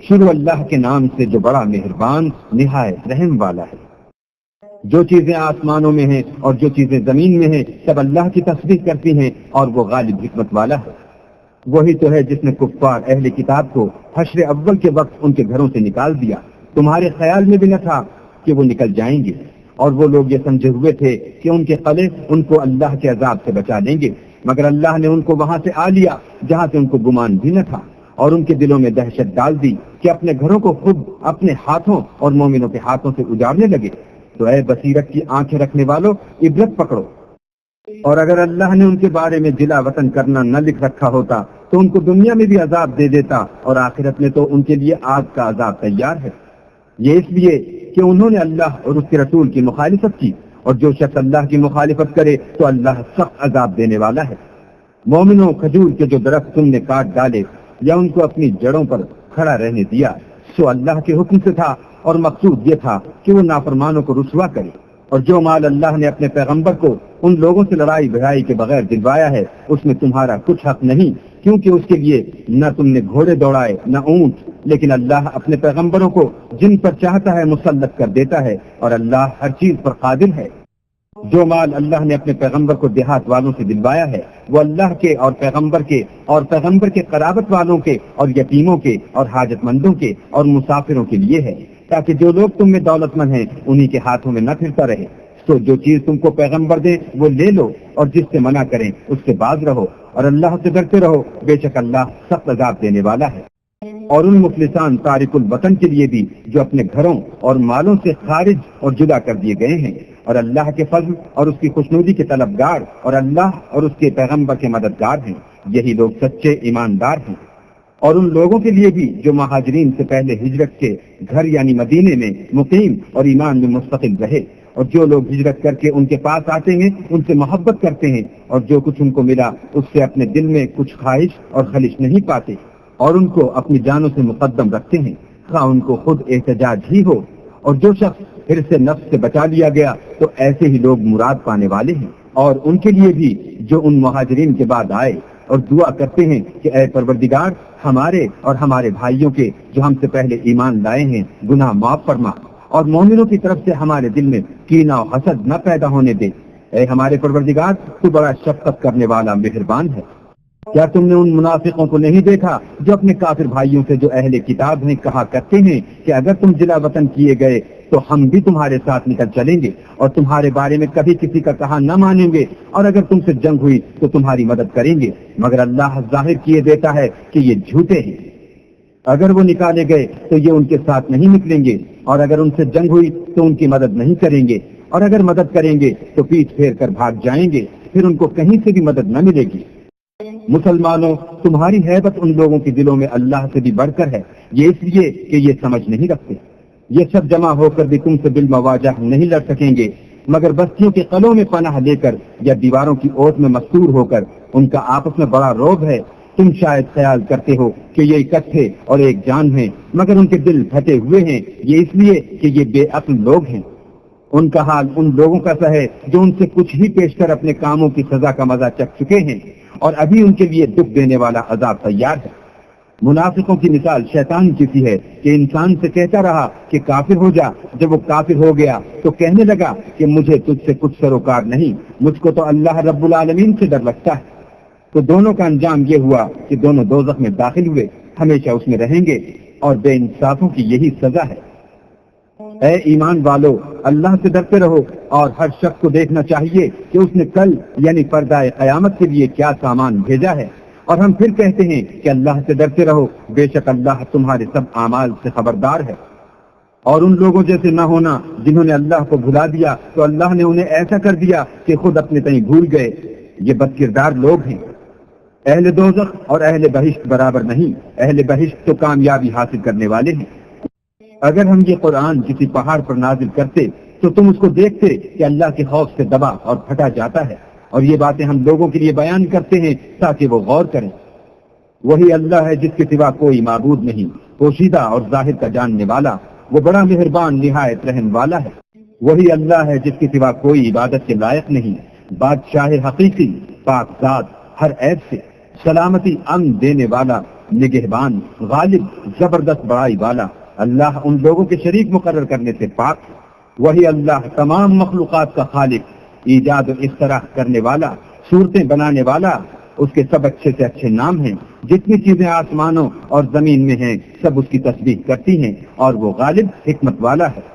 شروع اللہ کے نام سے جو بڑا مہربان نہایت رحم والا ہے۔ جو چیزیں آسمانوں میں ہیں اور جو چیزیں زمین میں ہیں سب اللہ کی تسبیح کرتی ہیں اور وہ غالب حکمت والا ہے۔ وہی تو ہے جس نے کفار اہل کتاب کو حشر اول کے وقت ان کے گھروں سے نکال دیا، تمہارے خیال میں بھی نہ تھا کہ وہ نکل جائیں گے، اور وہ لوگ یہ سمجھے ہوئے تھے کہ ان کے قلعے ان کو اللہ کے عذاب سے بچا لیں گے، مگر اللہ نے ان کو وہاں سے آ لیا جہاں سے ان کو گمان بھی نہ تھا، اور ان کے دلوں میں دہشت ڈال دی کہ اپنے گھروں کو خود اپنے ہاتھوں اور مومنوں کے ہاتھوں سے اجاڑنے لگے۔ تو اے بصیرت کی آنکھیں رکھنے والوں، عبرت پکڑو۔ اور اگر اللہ نے ان کے بارے میں جلا وطن کرنا نہ لکھ رکھا ہوتا تو ان کو دنیا میں بھی عذاب دے دیتا، اور آخرت میں تو ان کے لیے آگ کا عذاب تیار ہے۔ یہ اس لیے کہ انہوں نے اللہ اور اس کے رسول کی مخالفت کی، اور جو شخص اللہ کی مخالفت کرے تو اللہ سخت عذاب دینے والا ہے۔ مومنوں، کھجور کے جو درخت تم نے کاٹ ڈالے یا ان کو اپنی جڑوں پر کھڑا رہنے دیا سو اللہ کے حکم سے تھا، اور مقصود یہ تھا کہ وہ نافرمانوں کو رسوا کرے۔ اور جو مال اللہ نے اپنے پیغمبر کو ان لوگوں سے لڑائی بھڑائی کے بغیر دلوایا ہے اس میں تمہارا کچھ حق نہیں، کیونکہ اس کے لیے نہ تم نے گھوڑے دوڑائے نہ اونٹ، لیکن اللہ اپنے پیغمبروں کو جن پر چاہتا ہے مسلط کر دیتا ہے، اور اللہ ہر چیز پر قادر ہے۔ جو مال اللہ نے اپنے پیغمبر کو دیہات والوں سے دلوایا ہے وہ اللہ کے اور پیغمبر کے قرابت والوں کے اور یتیموں کے اور حاجت مندوں کے اور مسافروں کے لیے ہے، تاکہ جو لوگ تم میں دولت مند ہیں انہی کے ہاتھوں میں نہ پھرتا رہے۔ تو جو چیز تم کو پیغمبر دے وہ لے لو، اور جس سے منع کریں اس سے باز رہو، اور اللہ سے ڈرتے رہو، بے شک اللہ سخت عذاب دینے والا ہے۔ اور ان مفلسان تارک الوطن کے لیے بھی جو اپنے گھروں اور مالوں سے خارج اور جدا کر دیے گئے ہیں، اور اللہ کے فضل اور اس کی خوشنودی کے طلبگار اور اللہ اور اس کے پیغمبر کے مددگار ہیں، یہی لوگ سچے ایماندار ہیں۔ اور ان لوگوں کے لیے بھی جو مہاجرین سے پہلے ہجرت کے گھر یعنی مدینے میں مقیم اور ایمان میں مستقل رہے، اور جو لوگ ہجرت کر کے ان کے پاس آتے ہیں ان سے محبت کرتے ہیں، اور جو کچھ ان کو ملا اس سے اپنے دل میں کچھ خواہش اور خلش نہیں پاتے، اور ان کو اپنی جانوں سے مقدم رکھتے ہیں، خواہ ان کو خود احتجاج ہی ہو۔ اور جو شخص پھر سے نفس سے بچا لیا گیا تو ایسے ہی لوگ مراد پانے والے ہیں۔ اور ان کے لیے بھی جو ان مہاجرین کے بعد آئے اور دعا کرتے ہیں کہ اے پروردگار ہمارے اور ہمارے بھائیوں کے جو ہم سے پہلے ایمان لائے ہیں گناہ معاف فرما، اور مومنوں کی طرف سے ہمارے دل میں کینہ و حسد نہ پیدا ہونے دے۔ اے ہمارے پروردگار تو بڑا شفقت کرنے والا مہربان ہے۔ کیا تم نے ان منافقوں کو نہیں دیکھا جو اپنے کافر بھائیوں سے جو اہل کتاب ہیں کہا کرتے ہیں کہ اگر تم جلا وطن کیے گئے تو ہم بھی تمہارے ساتھ نکل چلیں گے، اور تمہارے بارے میں کبھی کسی کا کہا نہ مانیں گے، اور اگر تم سے جنگ ہوئی تو تمہاری مدد کریں گے، مگر اللہ ظاہر کیے دیتا ہے کہ یہ جھوٹے ہیں۔ اگر وہ نکالے گئے تو یہ ان کے ساتھ نہیں نکلیں گے، اور اگر ان سے جنگ ہوئی تو ان کی مدد نہیں کریں گے، اور اگر مدد کریں گے تو پیٹ پھیر کر بھاگ جائیں گے، پھر ان کو کہیں سے بھی مدد نہ ملے گی۔ مسلمانوں، تمہاری ہیبت ان لوگوں کے دلوں میں اللہ سے بھی بڑھ کر ہے، یہ اس لیے کہ یہ سمجھ نہیں رکھتے۔ یہ سب جمع ہو کر بھی تم سے بالمواجہ نہیں لڑ سکیں گے، مگر بستیوں کے قلعوں میں پناہ لے کر یا دیواروں کی اوٹ میں مستور ہو کر۔ ان کا آپس میں بڑا روب ہے، تم شاید خیال کرتے ہو کہ یہ اکٹھے اور ایک جان ہیں، مگر ان کے دل پھٹے ہوئے ہیں، یہ اس لیے کہ یہ بے عقل لوگ ہیں۔ ان کا حال ان لوگوں کا سا ہے جو ان سے کچھ ہی پیش کر اپنے کاموں کی سزا کا مزہ چکھ چکے ہیں، اور ابھی ان کے لیے دکھ دینے والا عذاب تیار ہے۔ منافقوں کی مثال شیطان کی سی ہے کہ انسان سے کہتا رہا کہ کافر ہو جا، جب وہ کافر ہو گیا تو کہنے لگا کہ مجھے تجھ سے کچھ سروکار نہیں، مجھ کو تو اللہ رب العالمین سے ڈر لگتا ہے۔ تو دونوں کا انجام یہ ہوا کہ دونوں دوزخ میں داخل ہوئے، ہمیشہ اس میں رہیں گے، اور بے انصافوں کی یہی سزا ہے۔ اے ایمان والو، اللہ سے ڈرتے رہو، اور ہر شخص کو دیکھنا چاہیے کہ اس نے کل یعنی پردہ قیامت کے لیے کیا سامان بھیجا ہے، اور ہم پھر کہتے ہیں کہ اللہ سے ڈرتے رہو، بے شک اللہ تمہارے سب اعمال سے خبردار ہے۔ اور ان لوگوں جیسے نہ ہونا جنہوں نے اللہ کو بھلا دیا تو اللہ نے انہیں ایسا کر دیا کہ خود اپنے تئیں بھول گئے، یہ بد کردار لوگ ہیں۔ اہل دوزخ اور اہل بہشت برابر نہیں، اہل بہشت تو کامیابی حاصل کرنے والے ہیں۔ اگر ہم یہ قرآن کسی پہاڑ پر نازل کرتے تو تم اس کو دیکھتے کہ اللہ کے خوف سے دبا اور پھٹا جاتا ہے، اور یہ باتیں ہم لوگوں کے لیے بیان کرتے ہیں تاکہ وہ غور کریں۔ وہی اللہ ہے جس کے سوا کوئی معبود نہیں، پوشیدہ اور ظاہر کا جاننے والا، وہ بڑا مہربان نہایت رحم والا ہے۔ وہی اللہ ہے جس کے سوا کوئی عبادت کے لائق نہیں، بادشاہ حقیقی، پاک ذات، ہر عیب سے، سلامتی امن دینے والا، نگہبان، غالب، زبردست بڑائی والا۔ اللہ ان لوگوں کے شریک مقرر کرنے سے پاک، وہی اللہ تمام مخلوقات کا خالق، ایجاد و اختراع کرنے والا، صورتیں بنانے والا۔ اس کے سب اچھے سے اچھے نام ہیں۔ جتنی چیزیں آسمانوں اور زمین میں ہیں سب اس کی تسبیح کرتی ہیں، اور وہ غالب، حکمت والا ہے۔